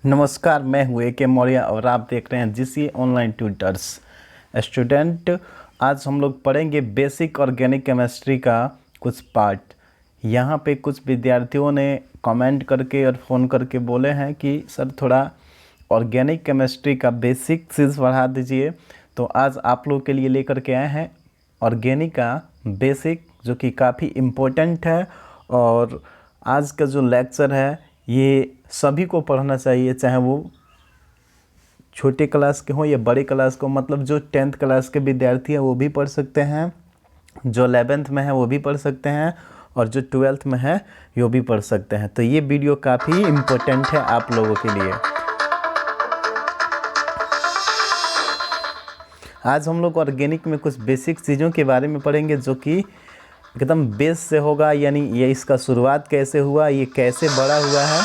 नमस्कार, मैं हूँ ए के मौर्य और आप देख रहे हैं जीसी ऑनलाइन ट्यूटर्स। स्टूडेंट, आज हम लोग पढ़ेंगे बेसिक ऑर्गेनिक केमिस्ट्री का कुछ पार्ट। यहाँ पे कुछ विद्यार्थियों ने कमेंट करके और फ़ोन करके बोले हैं कि सर थोड़ा ऑर्गेनिक केमिस्ट्री का बेसिक चीज़ पढ़ा दीजिए। तो आज आप लोग के लिए लेकर के आए हैं ऑर्गेनिक का बेसिक, जो कि काफ़ी इम्पोर्टेंट है। और आज का जो लेक्चर है ये सभी को पढ़ना चाहिए, चाहे वो छोटे क्लास के हों या बड़े क्लास को। मतलब जो 10th क्लास के विद्यार्थी हैं वो भी पढ़ सकते हैं, जो 11th में है वो भी पढ़ सकते हैं, और जो 12th में है वो भी पढ़ सकते हैं। तो ये वीडियो काफ़ी इम्पोर्टेंट है आप लोगों के लिए। आज हम लोग ऑर्गेनिक में कुछ बेसिक चीज़ों के बारे में पढ़ेंगे, जो कि एकदम बेस से होगा। यानी ये इसका शुरुआत कैसे हुआ, ये कैसे बड़ा हुआ है,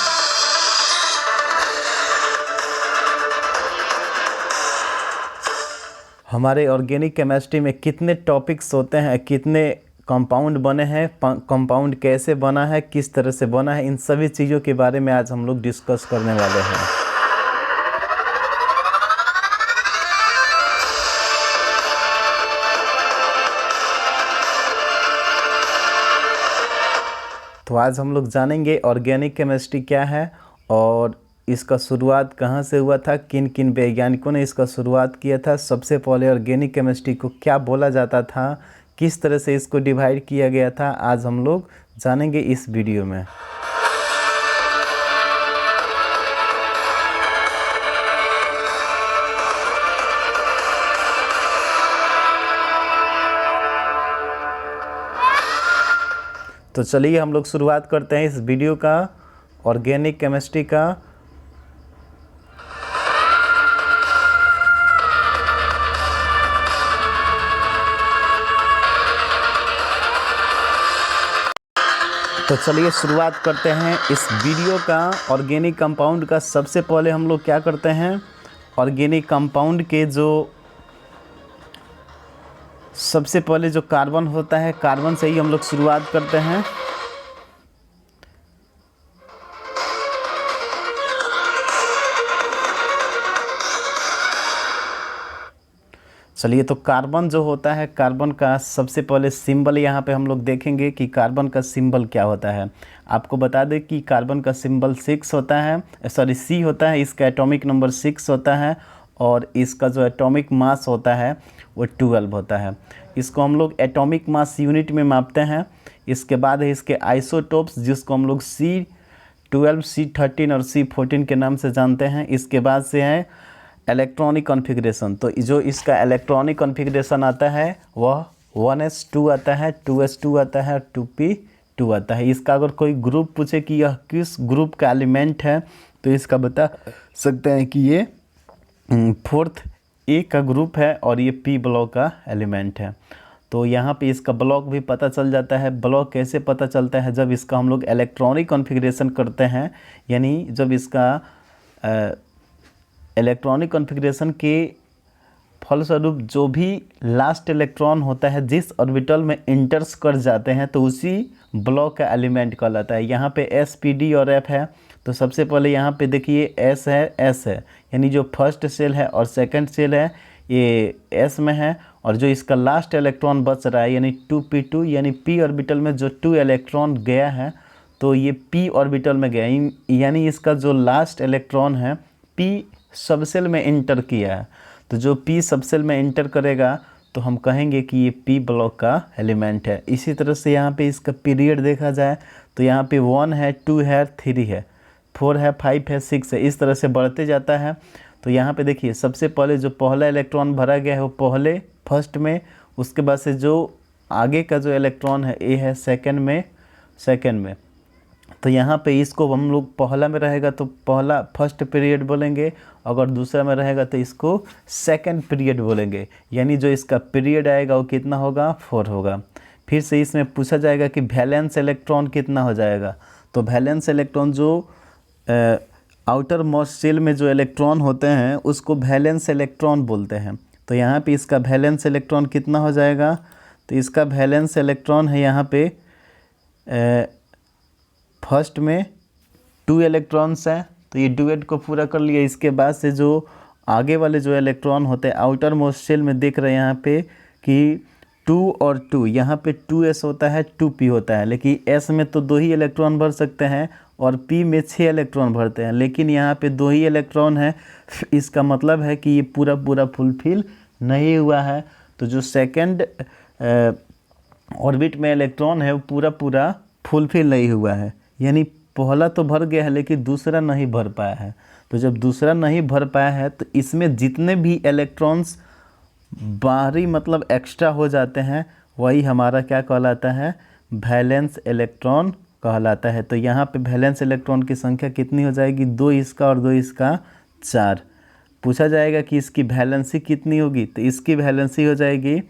हमारे ऑर्गेनिक केमिस्ट्री में कितने टॉपिक्स होते हैं, कितने कंपाउंड बने हैं, कंपाउंड कैसे बना है, किस तरह से बना है, इन सभी चीज़ों के बारे में आज हम लोग डिस्कस करने वाले हैं। तो आज हम लोग जानेंगे ऑर्गेनिक केमिस्ट्री क्या है और इसका शुरुआत कहाँ से हुआ था, किन किन वैज्ञानिकों ने इसका शुरुआत किया था, सबसे पहले ऑर्गेनिक केमिस्ट्री को क्या बोला जाता था, किस तरह से इसको डिवाइड किया गया था, आज हम लोग जानेंगे इस वीडियो में। तो चलिए हम लोग शुरुआत करते हैं इस वीडियो का ऑर्गेनिक केमिस्ट्री का। तो चलिए शुरुआत करते हैं इस वीडियो का ऑर्गेनिक कंपाउंड का। सबसे पहले हम लोग क्या करते हैं, ऑर्गेनिक कंपाउंड के जो सबसे पहले जो कार्बन होता है, कार्बन से ही हम लोग शुरुआत करते हैं। चलिए, तो कार्बन जो होता है, कार्बन का सबसे पहले सिंबल यहाँ पे हम लोग देखेंगे कि कार्बन का सिंबल क्या होता है। आपको बता दें कि कार्बन का सिंबल 6 होता है, सॉरी C होता है, इसका एटॉमिक नंबर 6 होता है, और इसका जो एटॉमिक मास होता है वो 12 होता है। इसको हम लोग एटॉमिक मास यूनिट में मापते हैं। इसके बाद है इसके आइसोटोप्स, जिसको हम लोग C12, C13 और C14 के नाम से जानते हैं। इसके बाद से है इलेक्ट्रॉनिक कॉन्फ़िगरेशन। तो जो इसका इलेक्ट्रॉनिक कॉन्फ़िगरेशन आता है वह 1s2 आता है, 2s2 आता है और 2p2 आता है। इसका अगर कोई ग्रुप पूछे कि यह किस ग्रुप का एलिमेंट है, तो इसका बता सकते हैं कि ये 4th A का ग्रुप है और ये P ब्लॉक का एलिमेंट है। तो यहाँ पे इसका ब्लॉक भी पता चल जाता है। ब्लॉक कैसे पता चलता है, जब इसका हम लोग इलेक्ट्रॉनिक कॉन्फ़िगरेशन करते हैं, यानी जब इसका इलेक्ट्रॉनिक कॉन्फ़िगरेशन के फलस्वरूप जो भी लास्ट इलेक्ट्रॉन होता है जिस ऑर्बिटल में इंटर्स कर जाते हैं, तो उसी ब्लॉक का एलिमेंट कहलाता है। यहाँ पे S, P, D और F है। तो सबसे पहले यहाँ पे देखिए S है, यानी जो फर्स्ट सेल है और सेकंड सेल है ये S में है, और जो इसका लास्ट इलेक्ट्रॉन बच रहा है यानी 2p2, यानी P ऑर्बिटल में जो 2 इलेक्ट्रॉन गया है तो ये P ऑर्बिटल में गया, यानी इसका जो लास्ट इलेक्ट्रॉन है P सबसेल में इंटर किया है। तो जो P सबसेल में इंटर करेगा तो हम कहेंगे कि ये P ब्लॉक का एलिमेंट है। इसी तरह से यहाँ पे इसका पीरियड देखा जाए तो यहाँ पे 1 है, 2 है, 3 है, 4 है, 5 है, 6 है, इस तरह से बढ़ते जाता है। तो यहाँ पे देखिए सबसे पहले जो पहला इलेक्ट्रॉन भरा गया है वो पहले फर्स्ट में, उसके बाद से जो आगे का जो इलेक्ट्रॉन है A है सेकेंड में। तो यहाँ पे इसको हम लोग पहला में रहेगा तो पहला फर्स्ट पीरियड बोलेंगे, अगर दूसरा में रहेगा तो इसको सेकंड पीरियड बोलेंगे। यानी जो इसका पीरियड आएगा वो कितना होगा, 4 होगा। फिर से इसमें पूछा जाएगा कि वैलेंस इलेक्ट्रॉन कितना हो जाएगा। तो वैलेंस इलेक्ट्रॉन जो आउटर मोस्ट शेल में जो इलेक्ट्रॉन होते हैं उसको वैलेंस इलेक्ट्रॉन बोलते हैं। तो यहाँ पे इसका वैलेंस इलेक्ट्रॉन कितना हो जाएगा, तो इसका वैलेंस इलेक्ट्रॉन है यहाँ पे फर्स्ट में 2 इलेक्ट्रॉन्स हैं, तो ये डुएट को पूरा कर लिया। इसके बाद से जो आगे वाले जो इलेक्ट्रॉन होते हैं आउटर मोस्ट शेल में देख रहे हैं यहाँ पे कि 2 और 2, यहाँ पे 2s होता है 2p होता है, लेकिन s में तो 2 ही इलेक्ट्रॉन भर सकते हैं और p में 6 इलेक्ट्रॉन भरते हैं, लेकिन यहाँ पे 2 ही इलेक्ट्रॉन है। इसका मतलब है कि ये पूरा पूरा फुलफिल नहीं हुआ है। तो जो सेकंड ऑर्बिट में इलेक्ट्रॉन है वो पूरा पूरा फुलफिल नहीं हुआ है, यानी पहला तो भर गया है लेकिन दूसरा नहीं भर पाया है। तो जब दूसरा नहीं भर पाया है तो इसमें जितने भी इलेक्ट्रॉन्स बाहरी मतलब एक्स्ट्रा हो जाते हैं वही हमारा क्या कहलाता है, वैलेंस इलेक्ट्रॉन कहलाता है। तो यहाँ पे वैलेंस इलेक्ट्रॉन की संख्या कितनी हो जाएगी, 2 इसका और 2 इसका 4। पूछा जाएगा कि इसकी वैलेंसी कितनी होगी, तो इसकी वैलेंसी हो जाएगी,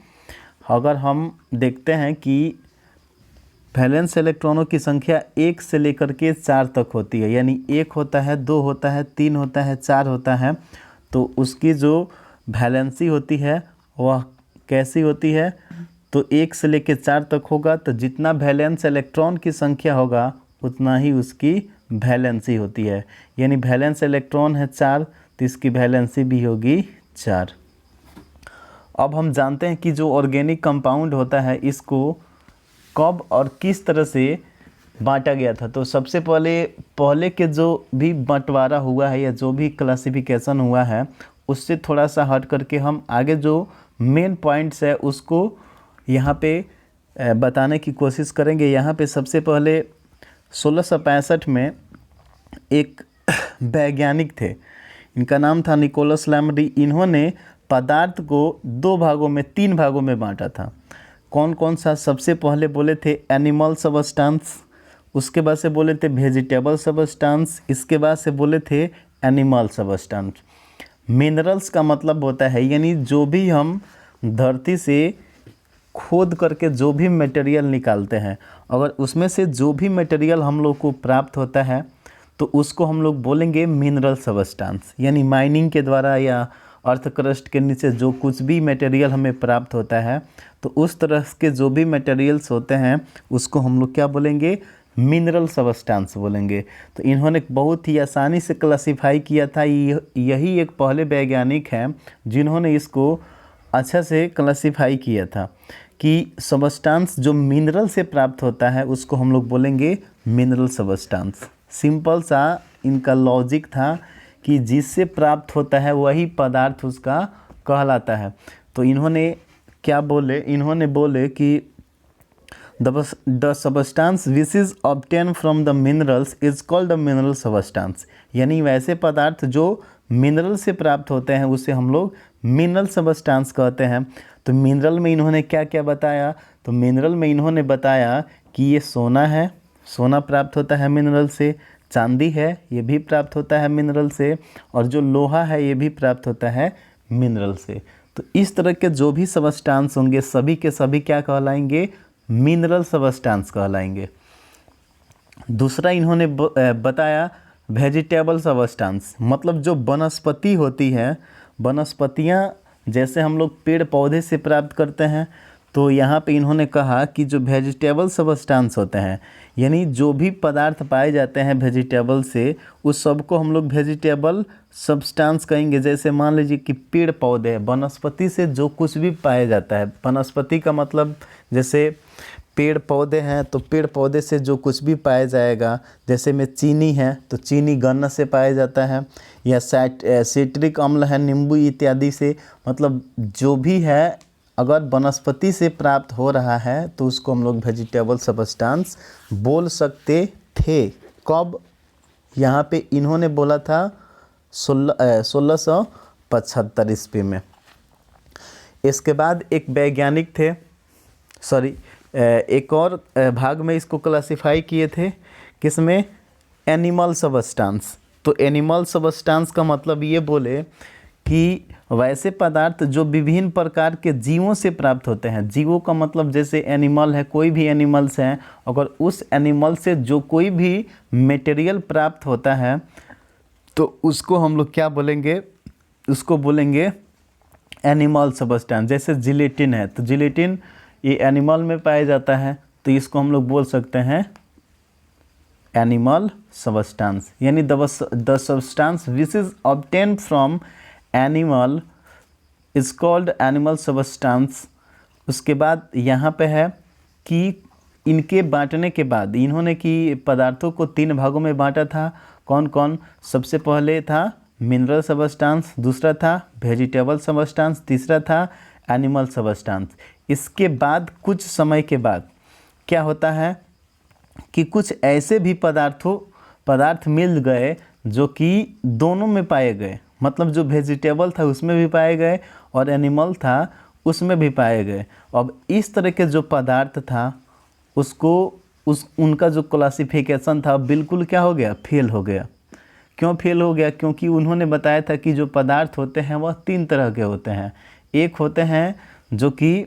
अगर हम देखते हैं कि वैलेंस इलेक्ट्रॉनों की संख्या 1 से लेकर के 4 तक होती है, यानी 1 होता है, 2 होता है, 3 होता है, 4 होता है, तो उसकी जो वैलेंसी होती है वह कैसी होती है, तो 1 से लेकर 4 तक होगा। तो जितना वैलेंस इलेक्ट्रॉन की संख्या होगा उतना ही उसकी वैलेंसी होती है, यानी वैलेंस इलेक्ट्रॉन है 4 तो इसकी वैलेंसी भी होगी 4। अब हम जानते हैं कि जो ऑर्गेनिक कंपाउंड होता है इसको कब और किस तरह से बांटा गया था। तो सबसे पहले के जो भी बंटवारा हुआ है या जो भी क्लासिफिकेशन हुआ है उससे थोड़ा सा हट करके हम आगे जो मेन पॉइंट्स है उसको यहाँ पे बताने की कोशिश करेंगे। यहाँ पे सबसे पहले 1665 में एक वैज्ञानिक थे, इनका नाम था निकोलस लैम्बडी। इन्होंने पदार्थ को 2 भागों में 3 भागों में बांटा था। कौन कौन सा, सबसे पहले बोले थे एनिमल सबस्टेंस, उसके बाद से बोले थे वेजिटेबल सबस्टेंस, इसके बाद से बोले थे एनिमल सबस्टेंस। मिनरल्स का मतलब होता है यानी जो भी हम धरती से खोद करके जो भी मटेरियल निकालते हैं, अगर उसमें से जो भी मटेरियल हम लोग को प्राप्त होता है तो उसको हम लोग बोलेंगे मिनरल सबस्टेंस। यानी माइनिंग के द्वारा या अर्थ क्रस्ट के नीचे जो कुछ भी मटेरियल हमें प्राप्त होता है तो उस तरह के जो भी मटेरियल्स होते हैं उसको हम लोग क्या बोलेंगे, मिनरल सबस्टेंस बोलेंगे। तो इन्होंने बहुत ही आसानी से क्लासिफाई किया था। यही एक पहले वैज्ञानिक हैं जिन्होंने इसको अच्छा से क्लासिफाई किया था कि सबस्टेंस जो मिनरल से प्राप्त होता है उसको हम लोग बोलेंगे मिनरल सबस्टेंस। सिंपल सा इनका लॉजिक था कि जिससे प्राप्त होता है वही पदार्थ उसका कहलाता है। तो इन्होंने क्या बोले, इन्होंने बोले कि the substance which is obtain from the minerals is called the mineral substance. यानी वैसे पदार्थ जो मिनरल से प्राप्त होते हैं उसे हम लोग मिनरल सबस्टेंस कहते हैं। तो मिनरल में इन्होंने क्या क्या बताया, तो मिनरल में इन्होंने बताया कि ये सोना है, सोना प्राप्त होता है मिनरल से, चांदी है ये भी प्राप्त होता है मिनरल से, और जो लोहा है ये भी प्राप्त होता है मिनरल से। तो इस तरह के जो भी सबस्टेंस होंगे सभी के सभी क्या कहलाएंगे, मिनरल सबस्टेंस कहलाएंगे। दूसरा इन्होंने बताया वेजिटेबल सबस्टेंस, मतलब जो वनस्पति होती है, वनस्पतियाँ जैसे हम लोग पेड़ पौधे से प्राप्त करते हैं, तो यहाँ पे इन्होंने कहा कि जो वेजिटेबल सबस्टेंस होते हैं यानी जो भी पदार्थ पाए जाते हैं वेजिटेबल से उस सब को हम लोग वेजिटेबल सब्सटेंस कहेंगे। जैसे मान लीजिए कि पेड़ पौधे, वनस्पति से जो कुछ भी पाया जाता है, वनस्पति का मतलब जैसे पेड़ पौधे हैं तो पेड़ पौधे से जो कुछ भी पाया जाएगा, जैसे में चीनी है तो चीनी गन्ना से पाया जाता है, या सिट्रिक अम्ल है नींबू इत्यादि से, मतलब जो भी है अगर वनस्पति से प्राप्त हो रहा है तो उसको हम लोग वेजिटेबल सबस्टेंस बोल सकते थे। कब, यहाँ पे इन्होंने बोला था 1675 ईस्वी में। इसके बाद एक वैज्ञानिक थे, एक और भाग में इसको क्लासिफाई किए थे, किसमें, एनिमल सबस्टेंस। तो एनिमल सबस्टेंस का मतलब ये बोले कि वैसे पदार्थ जो विभिन्न प्रकार के जीवों से प्राप्त होते हैं। जीवों का मतलब जैसे एनिमल है, कोई भी एनिमल्स हैं, अगर उस एनिमल से जो कोई भी मटेरियल प्राप्त होता है तो उसको हम लोग क्या बोलेंगे, उसको बोलेंगे एनिमल सबस्टेंस। जैसे जिलेटिन है तो जिलेटिन ये एनिमल में पाया जाता है तो इसको हम लोग बोल सकते हैं एनिमल सबस्टेंस, यानी the substance which is obtained from animal is called animal substance. उसके बाद यहाँ पे है कि इनके बांटने के बाद इन्होंने कि पदार्थों को 3 भागों में बांटा था। कौन कौन? सबसे पहले था मिनरल सबस्टेंस, दूसरा था वेजिटेबल सबस्टेंस, तीसरा था एनिमल सबस्टेंस। इसके बाद कुछ समय के बाद क्या होता है कि कुछ ऐसे भी पदार्थ मिल गए जो कि दोनों में पाए गए, मतलब जो वेजिटेबल था उसमें भी पाए गए और एनिमल था उसमें भी पाए गए। अब इस तरह के जो पदार्थ था उनका जो क्लासिफिकेशन था बिल्कुल क्या हो गया? फेल हो गया। क्यों फेल हो गया? क्योंकि उन्होंने बताया था कि जो पदार्थ होते हैं वह 3 तरह के होते हैं। एक होते हैं जो कि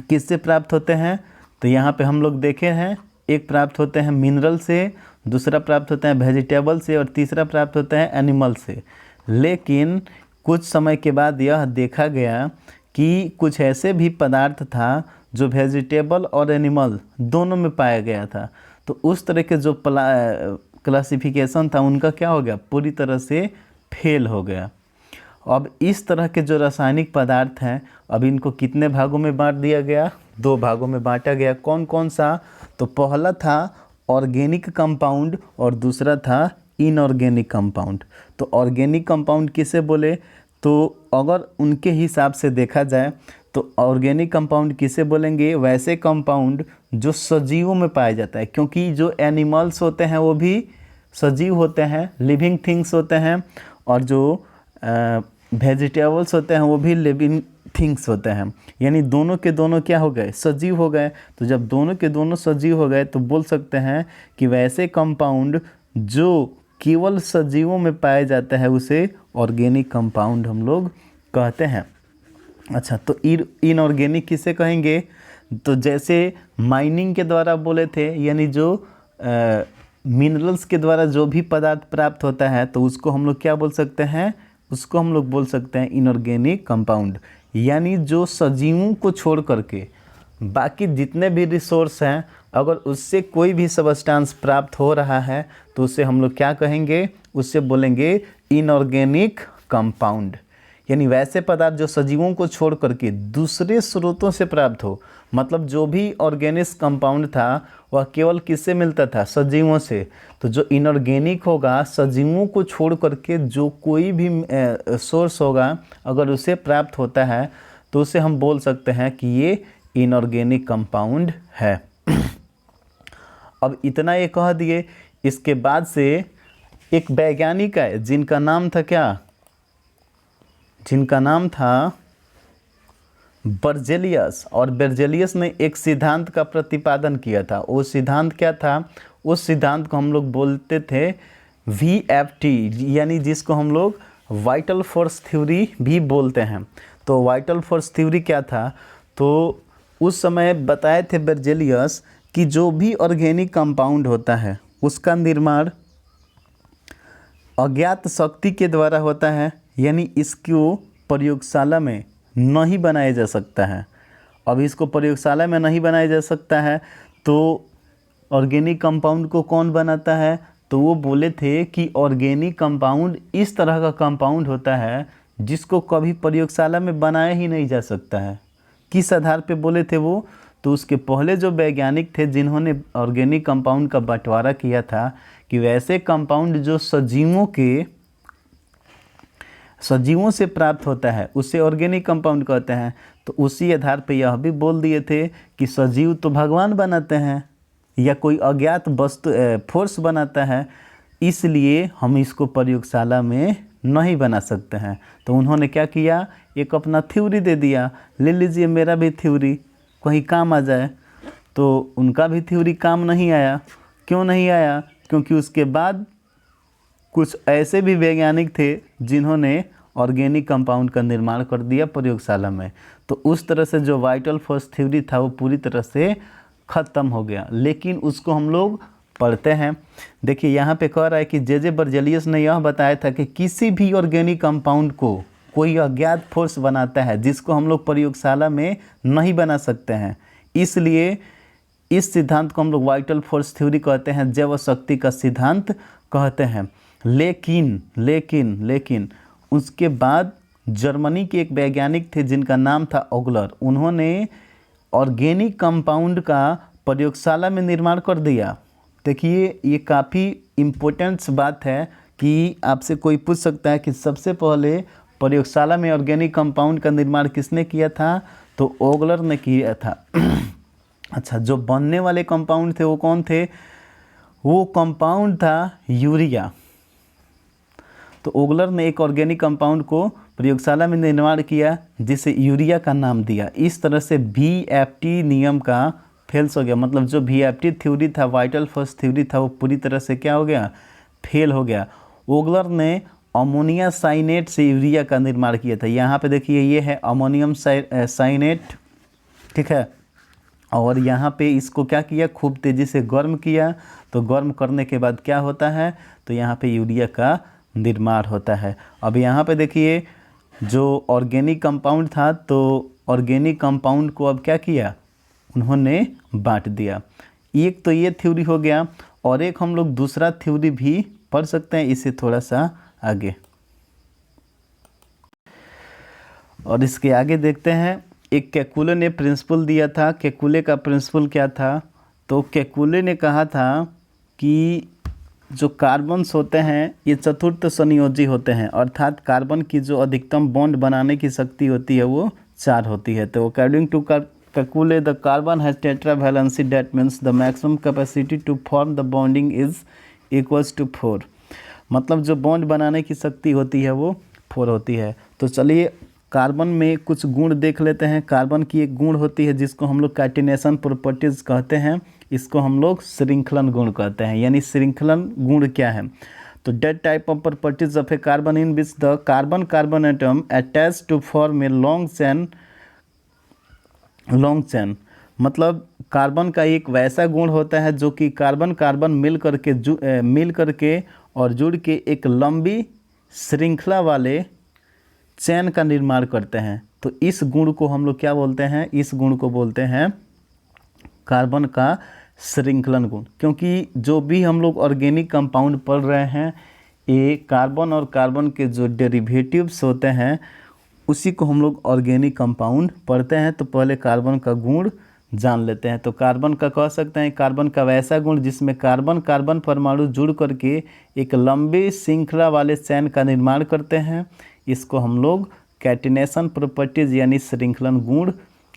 किससे प्राप्त होते हैं, तो यहाँ पे हम लोग देखे हैं, एक प्राप्त होते हैं मिनरल से, दूसरा प्राप्त होता है वेजिटेबल से और तीसरा प्राप्त होता है एनिमल से। लेकिन कुछ समय के बाद यह देखा गया कि कुछ ऐसे भी पदार्थ था जो वेजिटेबल और एनिमल दोनों में पाया गया था। तो उस तरह के जो क्लासिफिकेशन था उनका क्या हो गया? पूरी तरह से फेल हो गया। अब इस तरह के जो रासायनिक पदार्थ हैं अब इनको कितने भागों में बांट दिया गया? 2 भागों में बांटा गया। कौन कौन सा? तो पहला था ऑर्गेनिक कंपाउंड और दूसरा था इनऑर्गेनिक कंपाउंड। तो ऑर्गेनिक कंपाउंड किसे बोले? तो अगर उनके हिसाब से देखा जाए तो ऑर्गेनिक कंपाउंड किसे बोलेंगे? वैसे कंपाउंड जो सजीवों में पाया जाता है, क्योंकि जो एनिमल्स होते हैं वो भी सजीव होते हैं, लिविंग थिंग्स होते हैं, और जो वेजिटेबल्स होते हैं वो भी लिविंग थिंग्स होते हैं। यानी दोनों के दोनों क्या हो गए? सजीव हो गए। तो जब दोनों के दोनों सजीव हो गए तो बोल सकते हैं कि वैसे कंपाउंड जो केवल सजीवों में पाया जाता है उसे ऑर्गेनिक कंपाउंड हम लोग कहते हैं। अच्छा, तो इनऑर्गेनिक किसे कहेंगे? तो जैसे माइनिंग के द्वारा बोले थे, यानी जो मिनरल्स के द्वारा जो भी पदार्थ प्राप्त होता है तो उसको हम लोग क्या बोल सकते हैं? उसको हम लोग बोल सकते हैं इनऑर्गेनिक कंपाउंड। यानी जो सजीवों को छोड़ करके बाकी जितने भी रिसोर्स हैं अगर उससे कोई भी सबस्टेंस प्राप्त हो रहा है तो उससे हम लोग क्या कहेंगे? उससे बोलेंगे इनऑर्गेनिक कंपाउंड। यानी वैसे पदार्थ जो सजीवों को छोड़ करके दूसरे स्रोतों से प्राप्त हो, मतलब जो भी ऑर्गेनिक कंपाउंड था वह केवल किससे मिलता था? सजीवों से। तो जो इनऑर्गेनिक होगा सजीवों को छोड़ करके जो कोई भी सोर्स होगा अगर उसे प्राप्त होता है तो उसे हम बोल सकते हैं कि ये इनऑर्गेनिक कंपाउंड है। अब इतना ये कह दिए, इसके बाद से एक वैज्ञानिक है जिनका नाम था क्या? जिनका नाम था बर्जेलियस। और बर्जेलियस ने एक सिद्धांत का प्रतिपादन किया था। वो सिद्धांत क्या था? उस सिद्धांत को हम लोग बोलते थे VFT, यानी जिसको हम लोग वाइटल फोर्स थ्योरी भी बोलते हैं। तो वाइटल फोर्स थ्योरी क्या था? तो उस समय बताए थे बर्जेलियस कि जो भी ऑर्गेनिक कंपाउंड होता है उसका निर्माण अज्ञात शक्ति के द्वारा होता है, यानी इसको प्रयोगशाला में नहीं बनाया जा सकता है। अब इसको प्रयोगशाला में नहीं बनाया जा सकता है तो ऑर्गेनिक कंपाउंड को कौन बनाता है? तो वो बोले थे कि ऑर्गेनिक कंपाउंड इस तरह का कंपाउंड होता है जिसको कभी प्रयोगशाला में बनाया ही नहीं जा सकता है। किस आधार पे बोले थे वो? तो उसके पहले जो वैज्ञानिक थे जिन्होंने ऑर्गेनिक कंपाउंड का बंटवारा किया था कि वैसे कंपाउंड जो सजीवों से प्राप्त होता है उसे ऑर्गेनिक कंपाउंड कहते हैं। तो उसी आधार पे यह भी बोल दिए थे कि सजीव तो भगवान बनाते हैं या कोई अज्ञात वस्तु फोर्स बनाता है, इसलिए हम इसको प्रयोगशाला में नहीं बना सकते हैं। तो उन्होंने क्या किया? एक अपना थ्योरी दे दिया, ले लीजिए मेरा भी थ्योरी कहीं काम आ जाए। तो उनका भी थ्योरी काम नहीं आया। क्यों नहीं आया? क्योंकि उसके बाद कुछ ऐसे भी वैज्ञानिक थे जिन्होंने ऑर्गेनिक कंपाउंड का निर्माण कर दिया प्रयोगशाला में। तो उस तरह से जो वाइटल फोर्स थ्योरी था वो पूरी तरह से ख़त्म हो गया। लेकिन उसको हम लोग पढ़ते हैं। देखिए यहाँ पे कह रहा है कि जे बर्जेलियस ने यह बताया था कि किसी भी ऑर्गेनिक कंपाउंड को कोई अज्ञात फोर्स बनाता है जिसको हम लोग प्रयोगशाला में नहीं बना सकते हैं, इसलिए इस सिद्धांत को हम लोग वाइटल फोर्स थ्योरी कहते हैं, जैव शक्ति का सिद्धांत कहते हैं। लेकिन लेकिन लेकिन उसके बाद जर्मनी के एक वैज्ञानिक थे जिनका नाम था ओगलर। उन्होंने ऑर्गेनिक कंपाउंड का प्रयोगशाला में निर्माण कर दिया। देखिए ये काफ़ी इम्पोर्टेंट बात है कि आपसे कोई पूछ सकता है कि सबसे पहले प्रयोगशाला में ऑर्गेनिक कंपाउंड का निर्माण किसने किया था, तो ओगलर ने किया था। अच्छा, जो बनने वाले कंपाउंड थे वो कौन थे, वो कंपाउंड था यूरिया। तो ओगलर ने एक ऑर्गेनिक कंपाउंड को प्रयोगशाला में निर्माण किया जिसे यूरिया का नाम दिया। इस तरह से VFT नियम का फेल्स हो गया, मतलब जो VFT थ्योरी था, वाइटल फोर्स थ्योरी था, वो पूरी तरह से क्या हो गया, फेल हो गया। ओगलर ने अमोनिया साइनेट से यूरिया का निर्माण किया था। यहाँ पे देखिए ये है अमोनियम साइनेट, ठीक है। और यहाँ पे इसको क्या किया, खूब तेज़ी से गर्म किया। तो गर्म करने के बाद क्या होता है, तो यहाँ पे यूरिया का निर्माण होता है। अब यहाँ पे देखिए जो ऑर्गेनिक कंपाउंड था, तो ऑर्गेनिक कंपाउंड को अब क्या किया, उन्होंने बांट दिया। एक तो ये थ्योरी हो गया, और एक हम लोग दूसरा थ्योरी भी पढ़ सकते हैं इसे थोड़ा सा आगे। और इसके आगे देखते हैं, एक केकुले ने प्रिंसिपल दिया था। केकुले का प्रिंसिपल क्या था, तो केकुले ने कहा था कि जो कार्बन्स होते हैं ये चतुर्थ संयोजी होते हैं, अर्थात कार्बन की जो अधिकतम बॉन्ड बनाने की शक्ति होती है वो 4 होती है। तो according to Kekule the carbon has tetra valency, that means the maximum capacity to form the bonding is equals to 4। मतलब जो बॉन्ड बनाने की शक्ति होती है वो 4 होती है। तो चलिए कार्बन में कुछ गुण देख लेते हैं। कार्बन की एक गुण होती है जिसको हम लोग कैटिनेशन प्रॉपर्टीज कहते हैं, इसको हम लोग श्रृंखलन गुण कहते हैं। यानी श्रृंखलन गुण क्या है, तो that type of properties of a carbon in which the carbon carbon atom attach to form a long chain. मतलब कार्बन का एक वैसा गुण होता है जो कि कार्बन कार्बन मिल करके और जुड़ के एक लंबी श्रृंखला वाले चैन का निर्माण करते हैं। तो इस गुण को हम लोग क्या बोलते हैं, इस गुण को बोलते हैं कार्बन का श्रृंखलन गुण। क्योंकि जो भी हम लोग ऑर्गेनिक कंपाउंड पढ़ रहे हैं, ये कार्बन और कार्बन के जो डेरिवेटिव्स होते हैं उसी को हम लोग ऑर्गेनिक कंपाउंड पढ़ते हैं। तो पहले कार्बन का गुण जान लेते हैं। तो कार्बन का कह सकते हैं, कार्बन का वैसा गुण जिसमें कार्बन कार्बन परमाणु जुड़ करके एक लंबी श्रृंखला वाले चैन का निर्माण करते हैं, इसको हम लोग कैटिनेशन प्रॉपर्टीज यानी श्रृंखलन गुण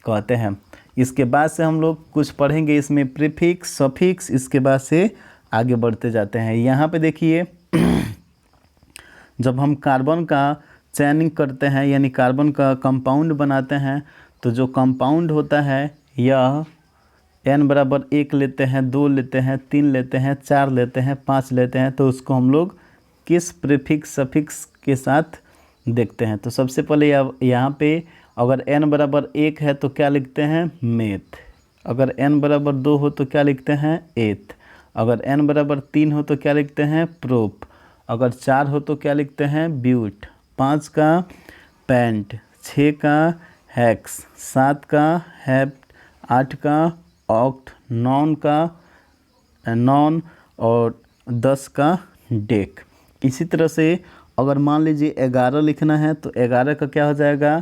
कहते हैं। इसके बाद से हम लोग कुछ पढ़ेंगे इसमें प्रीफिक्स, सफिक्स, इसके बाद से आगे बढ़ते जाते हैं। यहाँ पे देखिए जब हम कार्बन का चैनिंग करते हैं यानी कार्बन का कंपाउंड बनाते हैं, तो जो कंपाउंड होता है यह n बराबर 1 लेते हैं, 2 लेते हैं, 3 लेते हैं, 4 लेते हैं, 5 लेते हैं। तो उसको हम लोग किस प्रीफिक्स सफिक्स के साथ देखते हैं। तो सबसे पहले यहाँ पे अगर n बराबर 1 है तो क्या लिखते हैं, मेथ। अगर n बराबर 2 हो तो क्या लिखते हैं, एथ। अगर n बराबर 3 हो तो क्या लिखते हैं, प्रोप। अगर 4 हो तो क्या लिखते हैं, ब्यूट। 5 का पेंट, 6 का हेक्स, 7 का हेप्ट, 8 का ऑक्ट, 9 का नॉन और 10 का डेक। इसी तरह से अगर मान लीजिए 11 लिखना है तो 11 का क्या हो जाएगा,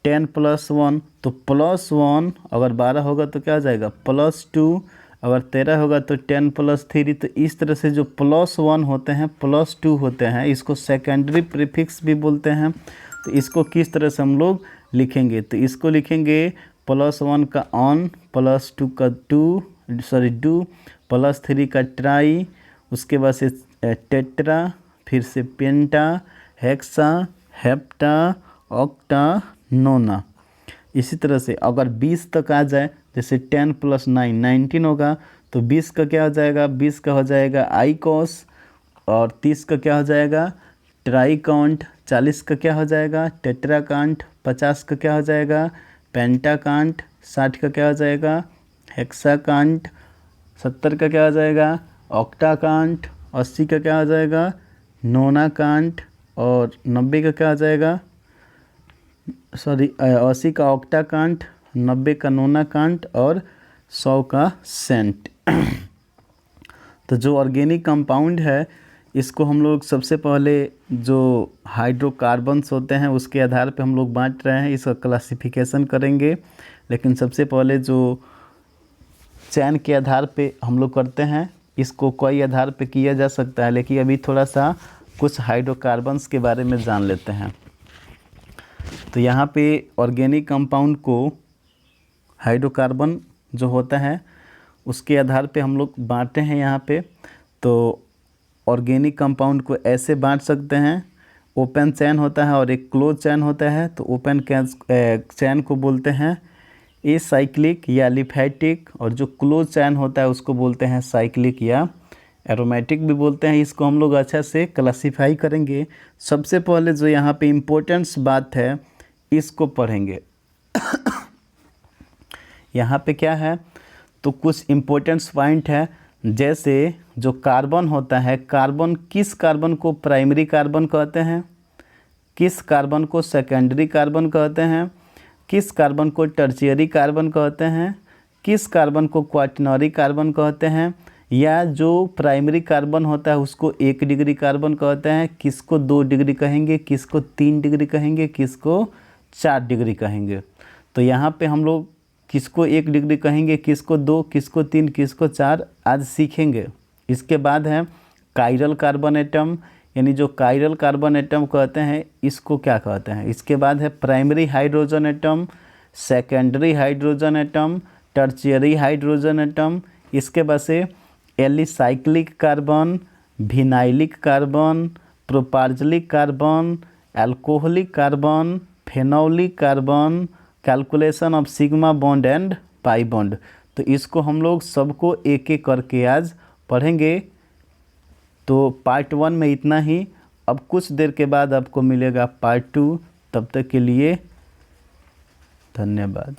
10 + 1, तो +1। अगर 12 होगा तो क्या हो जाएगा, +2। अगर 13 होगा तो 10 + 3। तो इस तरह से जो +1 होते हैं, +2 होते हैं, इसको सेकेंडरी प्रीफिक्स भी बोलते हैं। तो इसको किस तरह से हम लोग लिखेंगे, तो इसको लिखेंगे +1 का ऑन, +2 का डू, +3 का ट्राई, उसके बाद से टेट्रा, फिर से पेंटा, हेक्सा, हेप्टा, ऑक्टा, नोना। इसी तरह से अगर 20 तक आ जाए, जैसे 10 + 9 19 होगा, तो 20 का क्या हो जाएगा, 20 का हो जाएगा आइकोस, और 30 का क्या हो जाएगा, ट्राइकांट। 40 का क्या हो जाएगा, टेट्राकांट। 50 का क्या हो जाएगा, पेंटाकांट। 60 का क्या हो जाएगा, हेक्साकांट। 70 का क्या हो जाएगा, ऑक्टाकांट। 80 का क्या हो जाएगा, नोनाकांट। और 90 का क्या हो जाएगा, 80 का ऑक्टाकांट, 90 का नोनाकांट और 100 का सेंट। तो जो ऑर्गेनिक कंपाउंड है इसको हम लोग सबसे पहले जो हाइड्रोकार्बन्स होते हैं उसके आधार पे हम लोग बांट रहे हैं, इसका क्लासिफिकेशन करेंगे। लेकिन सबसे पहले जो चैन के आधार पे हम लोग करते हैं, इसको कई आधार पे किया जा सकता है, लेकिन अभी थोड़ा सा कुछ हाइड्रोकार्बन्स के बारे में जान लेते हैं। तो यहाँ पे ऑर्गेनिक कंपाउंड को हाइड्रोकार्बन जो होता है उसके आधार पे हम लोग बांटते हैं यहाँ पे। तो ऑर्गेनिक कंपाउंड को ऐसे बांट सकते हैं, ओपन चैन होता है और एक क्लोज चैन होता है। तो ओपन चैन को बोलते हैं एसाइक्लिक या एलिफैटिक, और जो क्लोज चैन होता है उसको बोलते हैं साइक्लिक या एरोमेटिक भी बोलते हैं। इसको हम लोग अच्छा से क्लासीफाई करेंगे। सबसे पहले जो यहाँ पे इम्पोर्टेंस बात है इसको पढ़ेंगे। यहाँ पे क्या है, तो कुछ इम्पोर्टेंस पॉइंट है, जैसे जो कार्बन होता है, कार्बन किस कार्बन को प्राइमरी कार्बन कहते हैं, किस कार्बन को सेकेंडरी कार्बन कहते हैं, किस कार्बन को टर्शियरी कार्बन कहते हैं, किस कार्बन को क्वाटरनरी कार्बन कहते हैं, या जो प्राइमरी कार्बन होता है उसको 1 डिग्री कार्बन कहते हैं, किसको 2 डिग्री कहेंगे, किसको 3 डिग्री कहेंगे, किसको 4 डिग्री कहेंगे। तो यहाँ पे हम लोग किसको 1 डिग्री कहेंगे, किसको 2, किसको 3, किसको 4 आज सीखेंगे। इसके बाद है कायरल कार्बन एटम, यानी जो कायरल कार्बन एटम कहते हैं इसको क्या कहते हैं। इसके बाद है primary hydrogen atom, secondary hydrogen atom, tertiary hydrogen atom. इसके बाद से alicyclic carbon, vinylic carbon, propargylic carbon, alcoholic carbon, phenolic carbon, calculation of sigma bond and pi bond. तो इसको हम लोग सबको एक एक करके आज पढ़ेंगे। तो पार्ट 1 में इतना ही। अब कुछ देर के बाद आपको मिलेगा पार्ट 2। तब तक के लिए धन्यवाद।